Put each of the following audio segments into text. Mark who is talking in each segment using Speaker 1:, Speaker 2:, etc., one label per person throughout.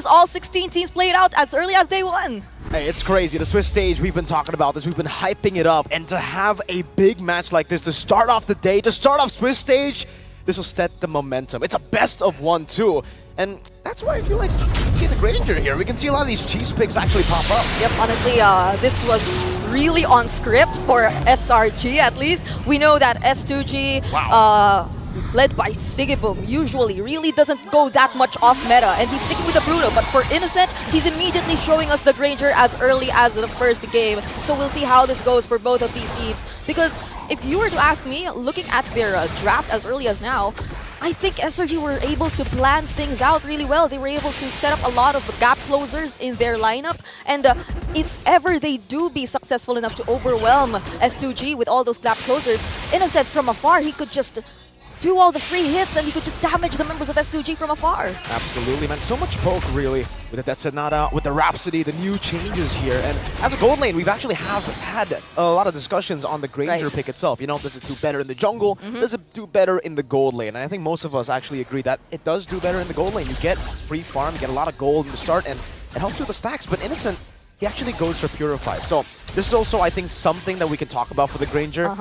Speaker 1: all 16 teams played out as early as day one.
Speaker 2: Hey, it's crazy. The Swiss stage, we've been talking about this, we've been hyping it up, and to have a big match like this to start off the day, to start off Swiss stage, this will set the momentum. It's a best of one too, and that's why I feel like see the Granger here. We can see a lot of these cheese picks actually pop up.
Speaker 1: Yep, honestly, this was really on script for SRG at least. We know that S2G, led by Sigibum, usually really doesn't go that much off meta, and he's sticking with the Bruno, but for Innocent, he's immediately showing us the Granger as early as the first game. So we'll see how this goes for both of these teams, because if you were to ask me, looking at their draft as early as now, I think SRG were able to plan things out really well. They were able to set up a lot of gap closers in their lineup, and if ever they do be successful enough to overwhelm S2G with all those gap closers, Innocent from afar, he could just do all the free hits and he could just damage the members of S2G from afar.
Speaker 2: Absolutely, man. So much poke, really, with the Decenata, with the Rhapsody, the new changes here. And as a gold lane, we've actually had a lot of discussions on the Granger pick itself. You know, does it do better in the jungle? Does it do better in the gold lane? And I think most of us actually agree that it does do better in the gold lane. You get free farm, you get a lot of gold in the start, and it helps with the stacks. But Innocent, he actually goes for Purify. So this is also, I think, something that we can talk about for the Granger.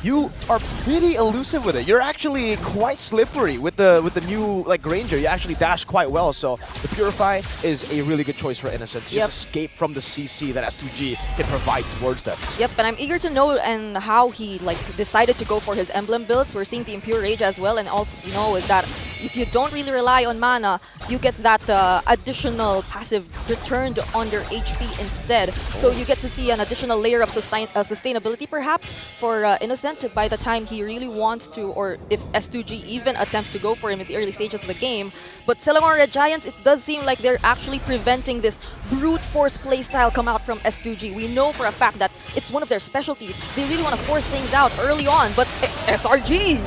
Speaker 2: You are pretty elusive with it. You're actually quite slippery with the new Granger. You actually dash quite well. So the Purify is a really good choice for Innocent to just escape from the CC that S2G can provide towards them.
Speaker 1: Yep, and I'm eager to know and how he decided to go for his emblem builds. We're seeing the Impure Rage as well, and all you know is that if you don't really rely on mana, you get that additional passive returned on your HP instead. So you get to see an additional layer of sustainability perhaps for Innocent by the time he really wants to, or if S2G even attempts to go for him in the early stages of the game. But Selangor Red Giants, it does seem like they're actually preventing this brute force playstyle come out from S2G. We know for a fact that it's one of their specialties. They really want to force things out early on, but it's SRG!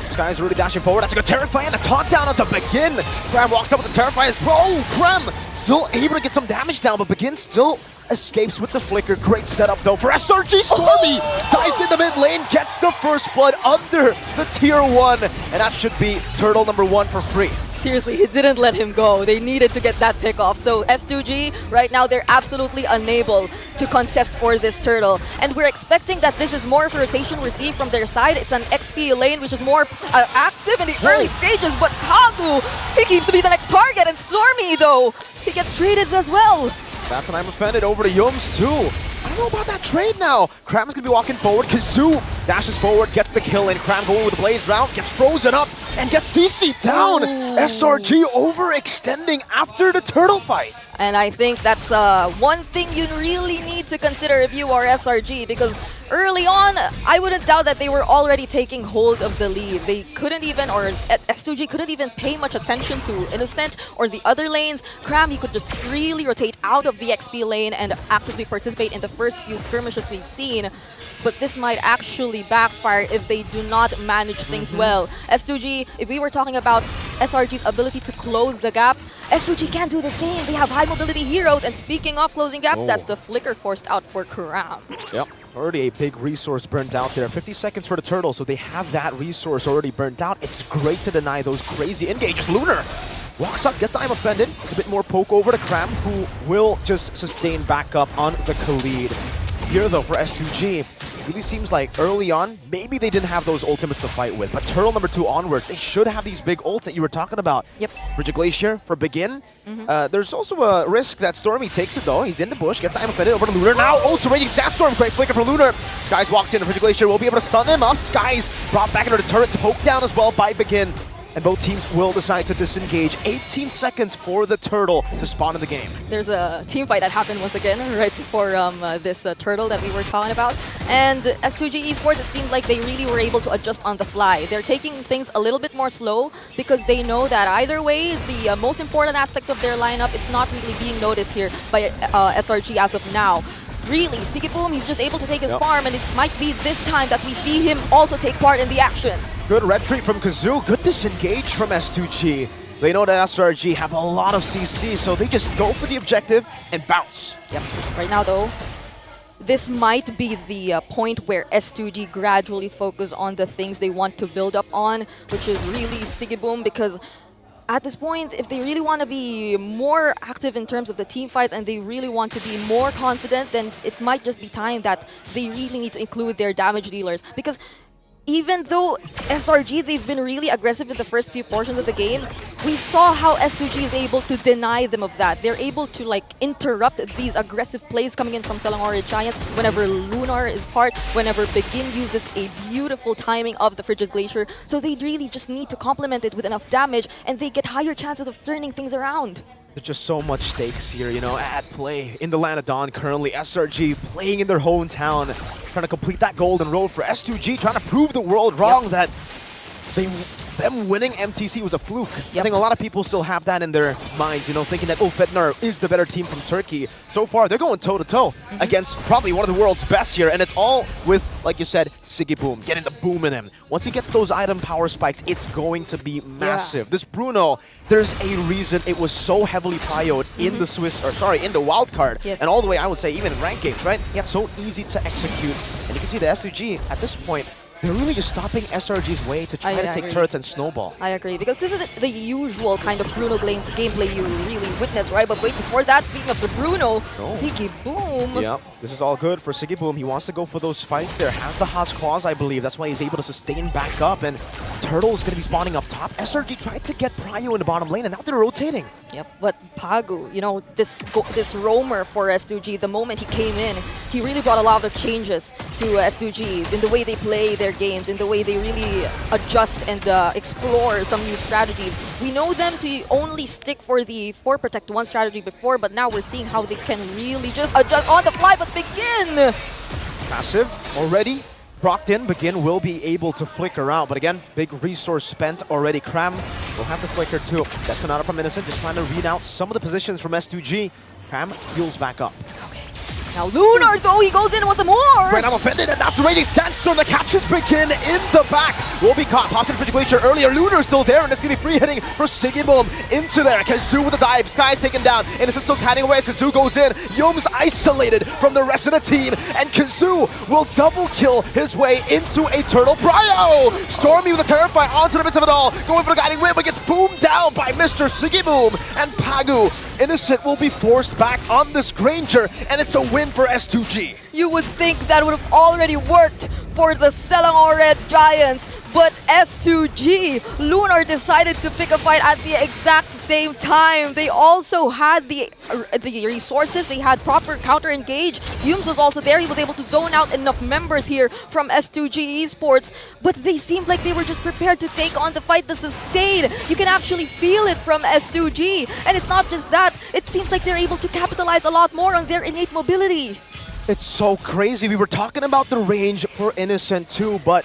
Speaker 2: Sky's really dashing forward. That's a good Terrify and a taunt down onto Begin. Cram walks up with the Terrify as well. Oh, Cram still able to get some damage down, but Begin still escapes with the Flicker. Great setup though for SRG. Stormy dives in the mid lane, gets the first blood under the tier 1, and that should be turtle number 1 for free.
Speaker 1: Seriously, he didn't let him go. They needed to get that pick off. So S2G, right now, they're absolutely unable to contest for this turtle. And we're expecting that this is more of a rotation we're seeing from their side. It's an XP lane, which is more active in the early stages. But Kagu, he keeps to be the next target. And Stormy, though, he gets traded as well.
Speaker 2: That's when I'm offended over to Yums, too. I don't know about that trade now. Cram's gonna be walking forward. Kazoo dashes forward, gets the kill in. Cram going with the Blaze round, gets frozen up, and gets CC down. SRG overextending after the turtle fight.
Speaker 1: And I think that's one thing you really need to consider if you are SRG, because early on, I wouldn't doubt that they were already taking hold of the lead. They couldn't even, or S2G couldn't even pay much attention to Innocent or the other lanes. Cram, he could just freely rotate out of the XP lane and actively participate in the first few skirmishes we've seen. But this might actually backfire if they do not manage things well. S2G, if we were talking about SRG's ability to close the gap, S2G can't do the same. They have high mobility heroes, and speaking of closing gaps, that's the Flicker forced out for Karam.
Speaker 2: Yep, already a big resource burned out there. 50 seconds for the turtle, so they have that resource already burned out. It's great to deny those crazy engages. Lunar walks up, gets the I'm offended. It's a bit more poke over to Cram, who will just sustain back up on the Khalid. Here though for S2G, really seems like early on, maybe they didn't have those ultimates to fight with, but turtle number 2 onwards, they should have these big ults that you were talking about.
Speaker 1: Yep.
Speaker 2: Frigid Glacier for Begin. There's also a risk that Stormy takes it though. He's in the bush, gets the I'm offended over to Lunar. Now also Raging Sandstorm, great flicker for Lunar. Skies walks in, and Frigid Glacier will be able to stun him up. Skies brought back into the turret, poked down as well by Begin. And both teams will decide to disengage. 18 seconds for the turtle to spawn in the game.
Speaker 1: There's a team fight that happened once again right before this turtle that we were talking about. And S2G Esports, it seemed like they really were able to adjust on the fly. They're taking things a little bit more slow because they know that either way, the most important aspects of their lineup, it's not really being noticed here by SRG as of now. Really, Sigibum, he's just able to take his farm, and it might be this time that we see him also take part in the action.
Speaker 2: Good retreat from Kazoo, good disengage from S2G. They know that SRG have a lot of CC, so they just go for the objective and bounce.
Speaker 1: Yep. Right now, though, this might be the point where S2G gradually focus on the things they want to build up on, which is really Sigibum, because at this point, if they really want to be more active in terms of the team fights and they really want to be more confident, then it might just be time that they really need to include their damage dealers. Because even though SRG, they've been really aggressive in the first few portions of the game, we saw how S2G is able to deny them of that. They're able to like interrupt these aggressive plays coming in from Selangor Giants whenever Lunar is part, whenever Begin uses a beautiful timing of the Frigid Glacier. So they really just need to complement it with enough damage and they get higher chances of turning things around.
Speaker 2: There's just so much stakes here, you know, at play in the land of Dawn currently. SRG playing in their hometown, trying to complete that golden road for S2G, trying to prove the world wrong that them winning MTC was a fluke. I think a lot of people still have that in their minds, you know, thinking that Ulfednar is the better team from Turkey. So far, they're going toe-to-toe against probably one of the world's best here, and it's all with, like you said, Sigiboom, getting the boom in him. Once he gets those item power spikes, it's going to be massive. This Bruno, there's a reason it was so heavily prioed in the in the wildcard, and all the way, I would say, even in ranked games, right? So easy to execute, and you can see the S2G at this point, they're really just stopping SRG's way to try to take turrets and snowball.
Speaker 1: I agree, because this is the usual kind of Bruno gameplay you really witness, right? But wait, before that, speaking of the Bruno, Sigiboom.
Speaker 2: Yeah, this is all good for Sigiboom. He wants to go for those fights there. Has the Haas Claws, I believe. That's why he's able to sustain back up. And Turtle is going to be spawning up top. SRG tried to get Prio in the bottom lane, and now they're rotating.
Speaker 1: Yep, but Pagu, you know, this roamer for S2G, the moment he came in, he really brought a lot of changes to S2G in the way they play their games, in the way they really adjust and explore some new strategies. We know them to only stick for the 4 Protect 1 strategy before, but now we're seeing how they can really just adjust on the fly, but Begin!
Speaker 2: Massive, already procced in. Begin will be able to flicker out, but again, big resource spent already. Cram will have the flicker too. That's another from Innocent, just trying to read out some of the positions from S2G. Cram heals back up.
Speaker 1: Okay. Now Lunar, though, he goes in once more!
Speaker 2: Right, I'm offended, and that's Raging Sandstorm that catches Begin in the back. Will be caught. Popped in Frigid Glacier earlier. Lunar's still there, and it's going to be free hitting for Sigiboom into there. Kazoo with the dive. Sky's taken down. Innocent still kiting away as Kazoo goes in. Yum's isolated from the rest of the team, and Kazoo will double kill his way into a Turtle Prio. Stormy with a Terrify onto the midst of it all. Going for the guiding whip, but gets boomed down by Mr. Sigiboom. And Pagu, Innocent will be forced back on this Granger, and it's a win for S2G.
Speaker 1: You would think that would have already worked for the Selangor Red Giants, but S2G, Lunar decided to pick a fight at the exact same time. They also had the resources, they had proper counter engage. Yums was also there, he was able to zone out enough members here from S2G Esports, but they seemed like they were just prepared to take on the fight that sustained. You can actually feel it from S2G, and it's not just that, it seems like they're able to capitalize a lot more on their innate mobility.
Speaker 2: It's so crazy. We were talking about the range for Innocent too, but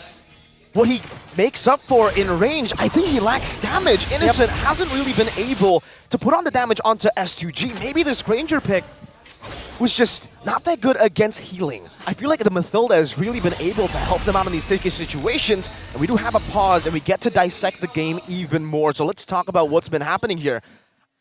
Speaker 2: what he makes up for in range, I think he lacks damage. Innocent hasn't really been able to put on the damage onto S2G. Maybe this Granger pick was just not that good against healing. I feel like the Mathilda has really been able to help them out in these sticky situations, and we do have a pause, and we get to dissect the game even more. So let's talk about what's been happening here.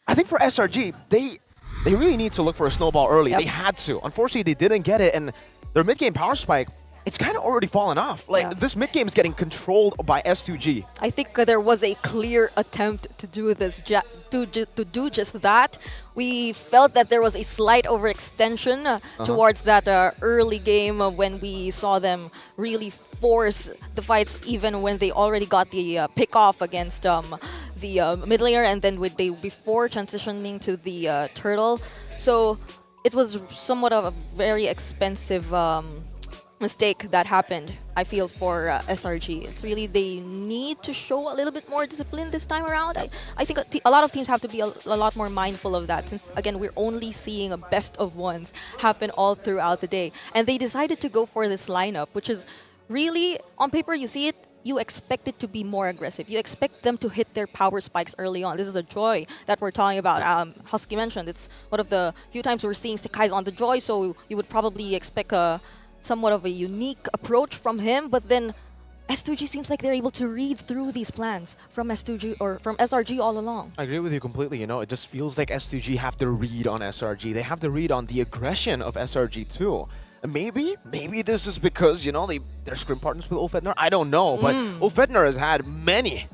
Speaker 2: I think for SRG, they really need to look for a snowball early. They had to. Unfortunately, they didn't get it, and their mid-game power spike, it's kind of already fallen off. Like, this mid-game is getting controlled by S2G.
Speaker 1: I think there was a clear attempt to do this, to do just that. We felt that there was a slight overextension towards that early game when we saw them really force the fights, even when they already got the pick-off against the mid laner, and then before transitioning to the Turtle. So it was somewhat of a very expensive mistake that happened, I feel, for SRG. It's really, they need to show a little bit more discipline this time around. I think a lot of teams have to be a lot more mindful of that, since, again, we're only seeing a best of ones happen all throughout the day. And they decided to go for this lineup, which is really, on paper, you see it, you expect it to be more aggressive. You expect them to hit their power spikes early on. This is a Joy that we're talking about. Husky mentioned it's one of the few times we're seeing Sekai's on the Joy, so you would probably expect somewhat of a unique approach from him, but then S2G seems like they're able to read through these plans from S2G or from SRG all along.
Speaker 2: I agree with you completely. You know, it just feels like S2G have the read on SRG. They have the read on the aggression of SRG too. And maybe this is because, you know, they're scrim partners with Ulfednar. I don't know, but Ulfednar has had many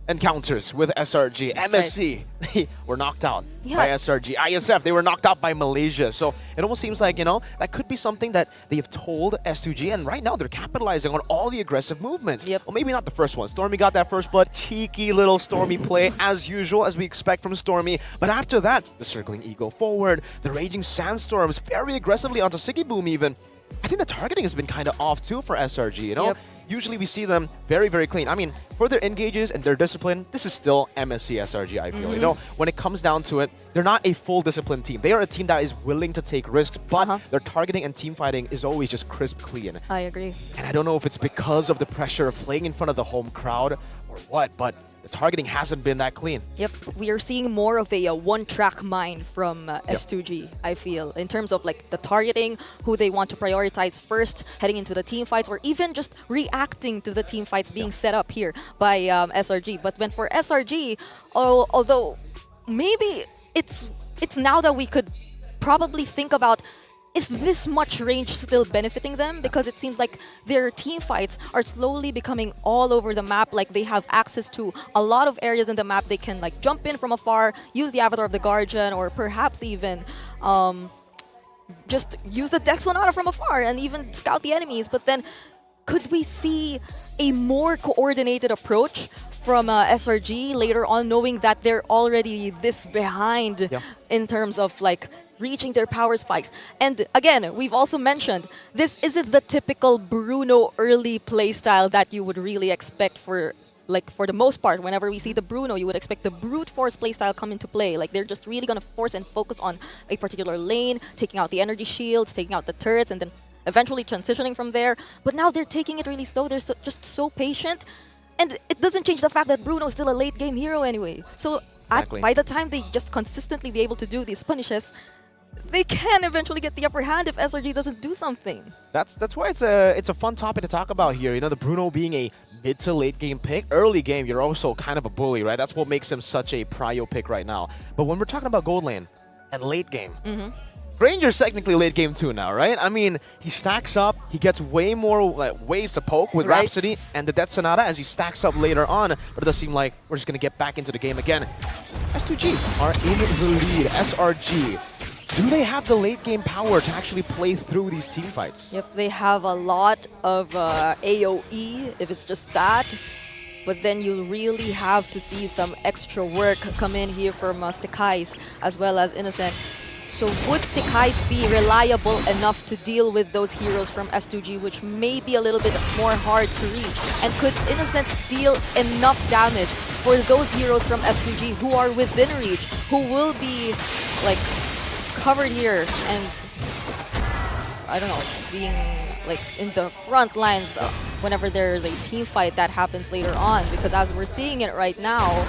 Speaker 2: encounters with SRG. MSC, they were knocked out by SRG. ISF, they were knocked out by Malaysia. So it almost seems like, you know, that could be something that they've told S2G, and right now they're capitalizing on all the aggressive movements.
Speaker 1: Yep.
Speaker 2: Well, maybe not the first one. Stormy got that first blood. Cheeky little Stormy play, as usual, as we expect from Stormy. But after that, the circling Eagle forward, the raging Sandstorms very aggressively onto Sigiboom even. I think the targeting has been kind of off too for SRG, you know?
Speaker 1: Yep.
Speaker 2: Usually we see them very, very clean. I mean, for their engages and their discipline, this is still MSC SRG, I feel. You know, when it comes down to it, they're not a full discipline team. They are a team that is willing to take risks, but their targeting and team fighting is always just crisp clean.
Speaker 1: I agree.
Speaker 2: And I don't know if it's because of the pressure of playing in front of the home crowd or what, but the targeting hasn't been that clean.
Speaker 1: Yep, we are seeing more of a one-track mind from S2G, I feel, in terms of like the targeting, who they want to prioritize first, heading into the team fights, or even just reacting to the team fights being set up here by SRG. But when for SRG, although maybe it's now that we could probably think about, is this much range still benefiting them? Because it seems like their team fights are slowly becoming all over the map. Like they have access to a lot of areas in the map. They can like jump in from afar, use the avatar of the Guardian, or perhaps even just use the Death Sonata from afar and even scout the enemies. But then could we see a more coordinated approach from SRG later on, knowing that they're already this behind in terms of like reaching their power spikes? And again, we've also mentioned, this isn't the typical Bruno early playstyle that you would really expect for the most part. Whenever we see the Bruno, you would expect the brute force playstyle come into play. Like they're just really going to force and focus on a particular lane, taking out the energy shields, taking out the turrets, and then eventually transitioning from there. But now they're taking it really slow. They're just so patient. And it doesn't change the fact that Bruno is still a late game hero anyway. So by the time they just consistently be able to do these punishes, they can eventually get the upper hand if SRG doesn't do something.
Speaker 2: That's why it's a fun topic to talk about here. You know, the Bruno being a mid to late game pick. Early game, you're also kind of a bully, right? That's what makes him such a prio pick right now. But when we're talking about gold lane and late game, Granger's technically late game too now, right? I mean, he stacks up, he gets way more ways to poke with Rhapsody and the Death Sonata as he stacks up later on, but it does seem like we're just going to get back into the game again. S2G are in the lead. SRG, do they have the late game power to actually play through these team fights?
Speaker 1: Yep, they have a lot of AoE, if it's just that. But then you really have to see some extra work come in here from Sekais as well as Innocent. So would Sekais be reliable enough to deal with those heroes from S2G, which may be a little bit more hard to reach? And could Innocent deal enough damage for those heroes from S2G who are within reach, who will be like covered here and, I don't know, being like in the front lines whenever there's a team fight that happens later on? Because as we're seeing it right now,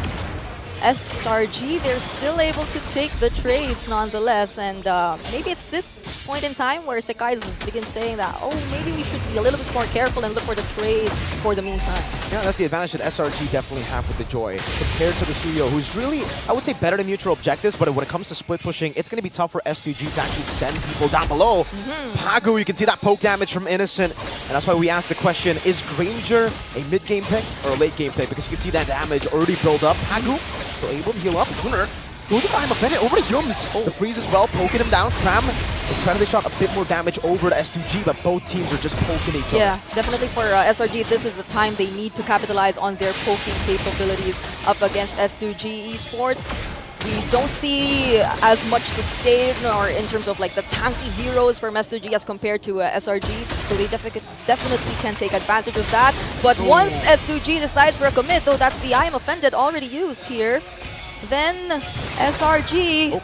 Speaker 1: SRG, they're still able to take the trades nonetheless, and maybe it's this point in time where Sekais begins saying that, oh, maybe we should be a little bit more careful and look for the trades for the meantime.
Speaker 2: Yeah, that's the advantage that SRG definitely have with the Joy compared to the Suyo, who's really, I would say, better than neutral objectives, but when it comes to split pushing, it's going to be tough for S2G to actually send people down below. Pagu, you can see that poke damage from Innocent, and that's why we asked the question, is Granger a mid-game pick or a late-game pick? Because you can see that damage already build up. Pagu still able to heal up. Gunnar goes to I'm offended over to Yums. The freeze as well, poking him down. Cram and trying to shot a bit more damage over to S2G, but both teams are just poking each other.
Speaker 1: Yeah, definitely for SRG, this is the time they need to capitalize on their poking capabilities up against S2G esports. We don't see as much sustain or in terms of like the tanky heroes from S2G as compared to SRG, so they definitely can take advantage of that. But once S2G decides for a commit, though that's the I am offended already used here, then SRG,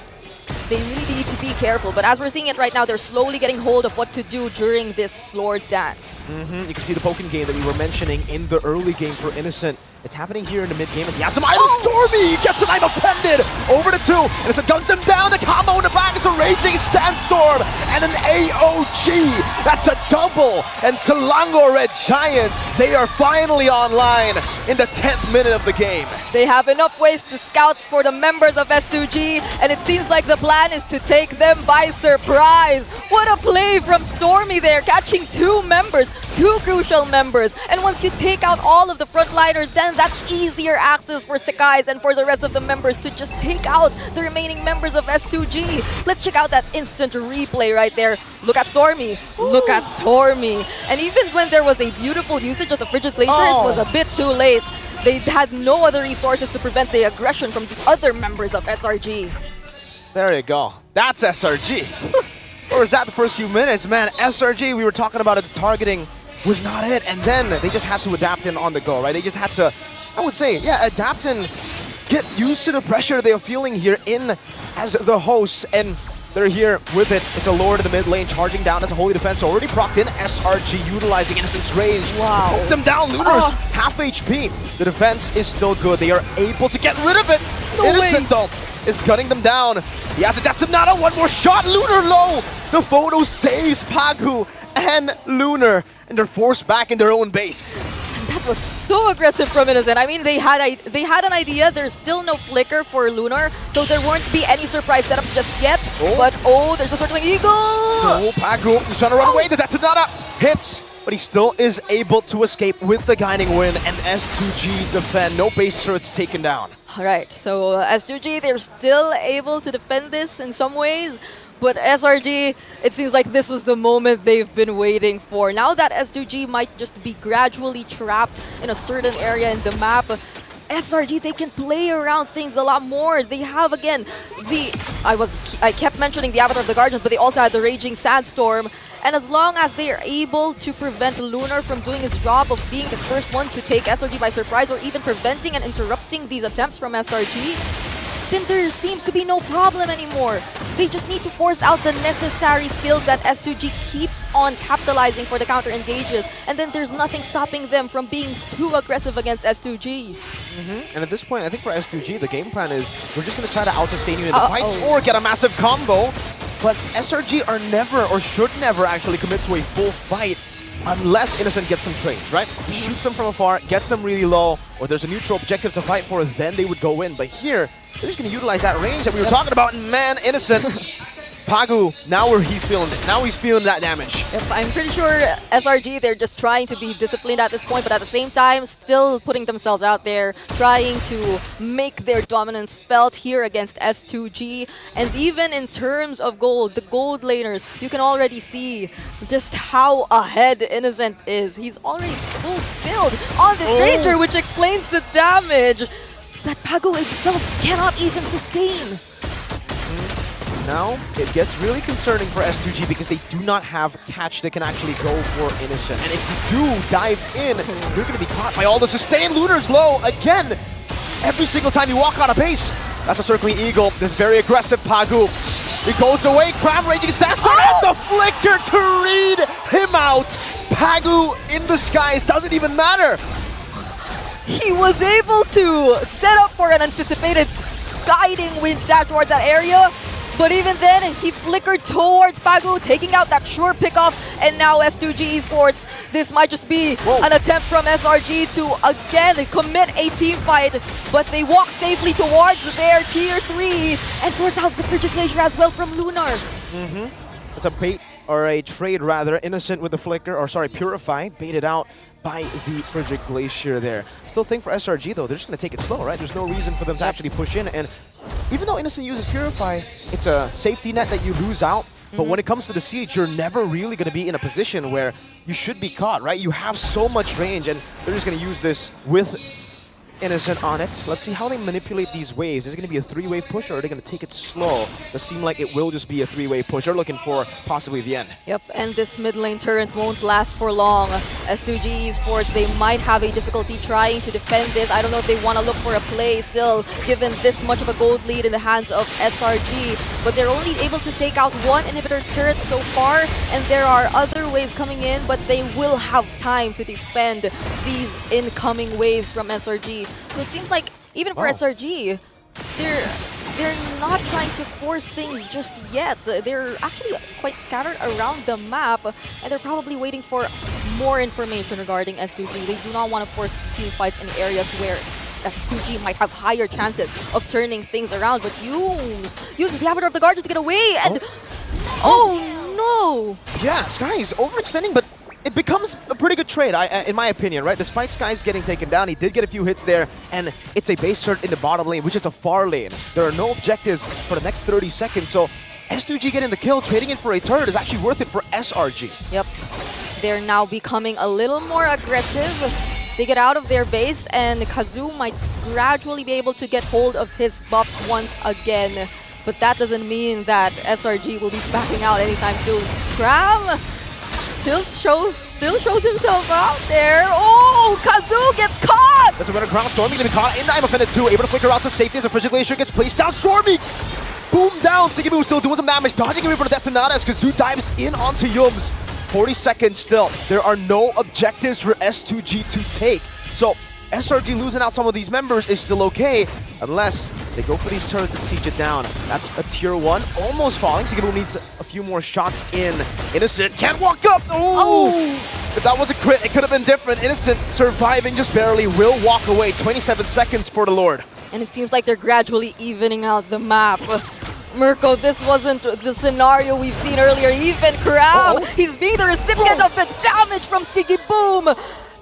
Speaker 1: they really need to be careful. But as we're seeing it right now, they're slowly getting hold of what to do during this Lord dance.
Speaker 2: You can see the poking game that we were mentioning in the early game for Innocent. It's happening here in the mid-game. It's Yasumai the Stormy gets an I'm offended over to 2. And it's a guns him down. The combo in the back. It's a raging stand Sandstorm and an AOG. That's a double. And Selangor Red Giants, they are finally online in the 10th minute of the game.
Speaker 1: They have enough ways to scout for the members of S2G, and it seems like the plan is to take them by surprise. What a play from Stormy there, catching two crucial members. And once you take out all of the frontliners, then that's easier access for Sekais and for the rest of the members to just take out the remaining members of S2G. Let's check out that instant replay right there. Look at Stormy. Look at Stormy. And even when there was a beautiful usage of the Frigid Glacier, it was a bit too late. They had no other resources to prevent the aggression from the other members of SRG.
Speaker 2: There you go. That's SRG. Or was that the first few minutes? Man, SRG, we were talking about it, the targeting was not it. And then they just had to adapt in on the go, right? They just had to, I would say, yeah, adapt and get used to the pressure they are feeling here in as the hosts. And they're here with it. It's a Lord in the mid lane charging down as a holy defense. Already procced in. SRG utilizing Innocent's range.
Speaker 1: Wow.
Speaker 2: Poke them down. Lunar's half HP. The defense is still good. They are able to get rid of it. Innocent though is gunning them down. He has a Datsunada. One more shot. Lunar low. The photo saves Pagu and Lunar. And they're forced back in their own base.
Speaker 1: That was so aggressive from Innocent. I mean, they had an idea. There's still no flicker for Lunar, so there won't be any surprise setups just yet. But there's a circling eagle.
Speaker 2: So Pagu is trying to run away. That's another hits, but he still is able to escape with the guiding win. And S2G defend. No base turrets taken down.
Speaker 1: All right, so S2G, they're still able to defend this in some ways. But SRG, it seems like this was the moment they've been waiting for. Now that S2G might just be gradually trapped in a certain area in the map, SRG, they can play around things a lot more. They have, again, I kept mentioning the Avatar of the Guardians, but they also had the Raging Sandstorm. And as long as they are able to prevent Lunar from doing his job of being the first one to take SRG by surprise, or even preventing and interrupting these attempts from SRG, then there seems to be no problem anymore. They just need to force out the necessary skills that S2G keep on capitalizing for the counter engages, and then there's nothing stopping them from being too aggressive against S2G.
Speaker 2: And at this point, I think for S2G, the game plan is we're just going to try to out-sustain you in the fights or get a massive combo. But SRG are never, or should never actually commit to a full fight unless Innocent gets some trades, right? He shoots them from afar, gets them really low, or there's a neutral objective to fight for, then they would go in. But here, they're just going to utilize that range that we were talking about, and man, Innocent, Pagu, now where he's feeling it. Now he's feeling that damage.
Speaker 1: Yep, I'm pretty sure SRG, they're just trying to be disciplined at this point, but at the same time, still putting themselves out there, trying to make their dominance felt here against S2G. And even in terms of gold, the gold laners, you can already see just how ahead Innocent is. He's already fulfilled on this Ranger, which explains the damage that Pagu himself cannot even sustain.
Speaker 2: Now, it gets really concerning for S2G because they do not have catch that can actually go for Innocent. And if you do dive in, you're going to be caught by all the sustain. Lunar's low again. Every single time you walk on a base, that's a circling eagle. This very aggressive Pagu. He goes away. Cram Raging Sandstorm and the flicker to read him out. Pagu in the skies, doesn't even matter.
Speaker 1: He was able to set up for an anticipated guiding wind dash towards that area. But even then, he flickered towards Pagu, taking out that sure pickoff, and now S2G Esports, this might just be an attempt from SRG to again commit a team fight, but they walk safely towards their tier 3 and force out the Frigid Glacier as well from Lunar.
Speaker 2: It's a bait, or a trade rather, Innocent with the flicker, or sorry, Purify, baited out by the Frigid Glacier there. Still think for SRG though, they're just going to take it slow, right? There's no reason for them to actually push in, and even though Innocent uses Purify, it's a safety net that you lose out, but when it comes to the siege, you're never really going to be in a position where you should be caught, right? You have so much range, and they're just going to use this with Innocent on it. Let's see how they manipulate these waves. Is it going to be a 3-wave push, or are they going to take it slow? It seems like it will just be a 3-wave push. They're looking for possibly the end.
Speaker 1: Yep, and this mid lane turret won't last for long. S2G Esports, they might have a difficulty trying to defend this. I don't know if they want to look for a play still, given this much of a gold lead in the hands of SRG. But they're only able to take out one inhibitor turret so far, and there are other waves coming in, but they will have time to defend these incoming waves from SRG. So it seems like even for SRG, they're not trying to force things just yet. They're actually quite scattered around the map, and they're probably waiting for more information regarding S2G. They do not want to force team fights in areas where S2G might have higher chances of turning things around, but uses the Avatar of the Guardians to get away, and oh no!
Speaker 2: Yeah, Sky is overextending, but it becomes a pretty good trade, in my opinion, right? Despite Sky's getting taken down, he did get a few hits there, and it's a base turret in the bottom lane, which is a far lane. There are no objectives for the next 30 seconds, so S2G getting the kill, trading it for a turret is actually worth it for SRG.
Speaker 1: Yep. They're now becoming a little more aggressive. They get out of their base, and Kazoo might gradually be able to get hold of his buffs once again. But that doesn't mean that SRG will be backing out anytime soon. Scram still shows himself out there. Oh, Kazoo gets caught!
Speaker 2: That's a runner ground. Stormy gonna be caught in the Offended 2, able to flicker out to safety as a Frigid Glacier gets placed down. Stormy! Boom down! Siggy still doing some damage, dodging away from the Detonata as Kazoo dives in onto Yums. 40 seconds still. There are no objectives for S2G to take. So SRG losing out some of these members is still okay, unless they go for these turrets and siege it down. That's a tier 1, almost falling. Siggy needs a few more shots in. Innocent can't walk up. Oh! If that was a crit, it could have been different. Innocent surviving just barely, will walk away. 27 seconds for the Lord.
Speaker 1: And it seems like they're gradually evening out the map. Mirko, this wasn't the scenario we've seen earlier. Even Crab, he's being the recipient of the damage from Siggy Boom.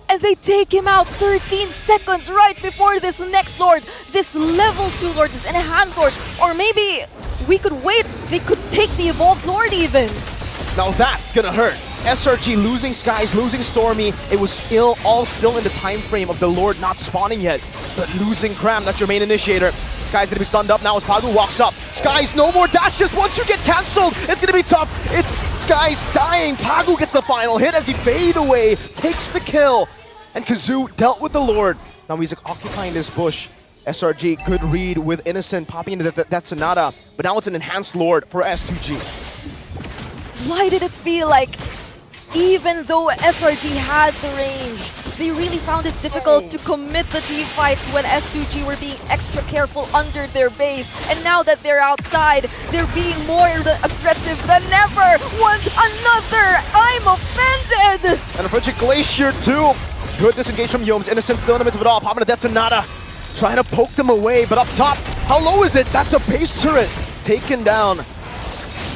Speaker 1: And they take him out 13 seconds right before this next Lord, this level 2 Lord, this enhanced Lord. Or maybe we could wait, they could take the evolved Lord even.
Speaker 2: Now that's gonna hurt. SRG losing Skies, losing Stormy. It was all still in the time frame of the Lord not spawning yet. But losing Cram, that's your main initiator. Sky's gonna be stunned up now as Pagu walks up. Sky's no more dashes. Once you get cancelled, it's gonna be tough. It's Sky's dying. Pagu gets the final hit as he fade away, takes the kill. And Kazoo dealt with the Lord. Now he's occupying this bush. SRG, good read with Innocent popping into that Sonata. But now it's an enhanced Lord for S2G.
Speaker 1: Why did it feel like, even though SRG had the range, they really found it difficult to commit the team fights when S2G were being extra careful under their base. And now that they're outside, they're being more aggressive than ever. One another! I'm offended!
Speaker 2: And a Frigid Glacier too. Good disengage from Yomes. Innocent still in the midst of it all. Popping a Death Sonata. Trying to poke them away, but up top, how low is it? That's a base turret. Taken down.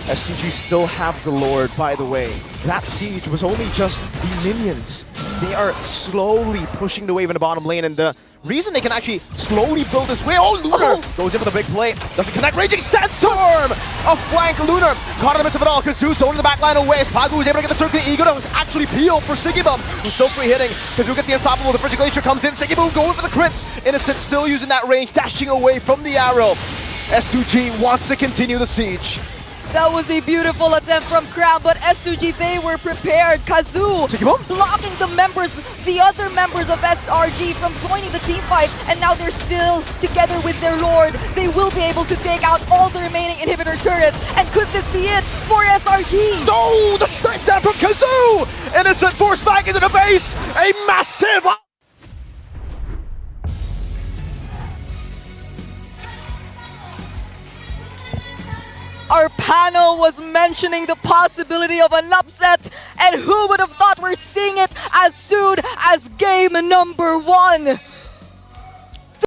Speaker 2: S2G still have the Lord, by the way. That siege was only just the minions. They are slowly pushing the wave in the bottom lane, and the reason they can actually slowly build this way. Oh, Lunar goes in for the big play. Doesn't connect. Raging Sandstorm! A flank. Lunar caught in the midst of it all. Kazoo zoning the back line away as Pagu is able to get the circuit ego to actually peel for Sigibum, who's so free hitting. Kazoo gets the unstoppable. The Frigid Glacier comes in. Sigibum going for the crits. Innocent still using that range, dashing away from the arrow. S2G wants to continue the siege.
Speaker 1: That was a beautiful attempt from Crown, but S2G, they were prepared. Kazoo blocking the other members of SRG from joining the team fight, and now they're still together with their Lord. They will be able to take out all the remaining inhibitor turrets, and could this be it for SRG?
Speaker 2: Oh, the snipe down from Kazoo! Innocent forced back into the base! A massive...
Speaker 1: Our panel was mentioning the possibility of an upset, and who would have thought we're seeing it as soon as game number 1?